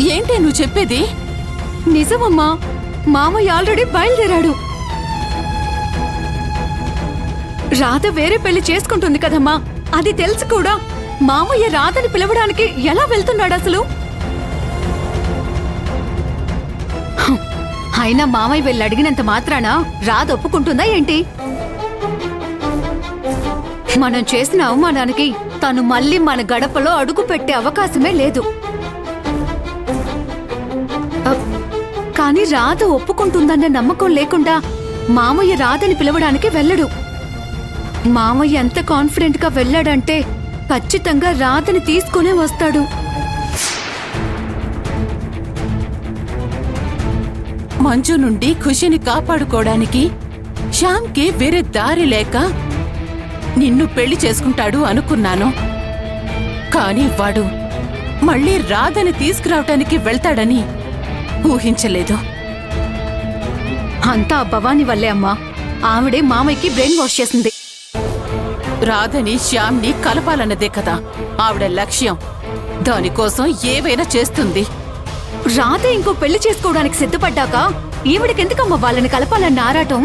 ఏంటే నువ్వు చెప్పేది? నిజమమ్మా, మామయ్య ఆల్రెడీ బయలుదేరాడు. రాధ వేరే పెళ్లి చేసుకుంటుంది కదమ్మా, అది తెలుసు కూడా మామయ్య రాధని పిలవడానికి ఎలా వెళ్తున్నాడు అసలు? అయినా మామయ్య వెళ్ళి అడిగినంత మాత్రాన రాధ ఒప్పుకుంటుందా ఏంటి? మనం చేసిన అవమానానికి తను మళ్ళీ మన గడపలో అడుగు పెట్టే అవకాశమే లేదు. కానీ రాధ ఒప్పుకుంటుందన్న నమ్మకం లేకుండా మామయ్య రాధని పిలవడానికి వెళ్ళడు. మామయ్య ఎంత కాన్ఫిడెంట్ గా వెళ్ళాడంటే ఖచ్చితంగా రాధని తీసుకునే వస్తాడు. మంజు నుండి ఖుషిని కాపాడుకోవడానికి శ్యామ్కి వేరే దారి లేక నిన్ను పెళ్లి చేసుకుంటాడు అనుకున్నాను. కాని వాడు మళ్ళీ రాధని తీసుకురావటానికి వెళ్తాడని ఊహించలేదు. అంతా భవాని వల్లే అమ్మా. ఆవిడే మామయ్యకి బ్రెయిన్ వాష్ చేసింది. రాధని శ్యామ్ని కలపాలన్నదే కదా ఆవిడ లక్ష్యం. దానికోసం ఏవైనా చేస్తుంది. రాధ ఇంకో పెళ్లి చేసుకోవడానికి సిద్ధపడ్డాక ఈవిడికెందుకమ్మా వాళ్ళని కలపాలన్న ఆరాటం?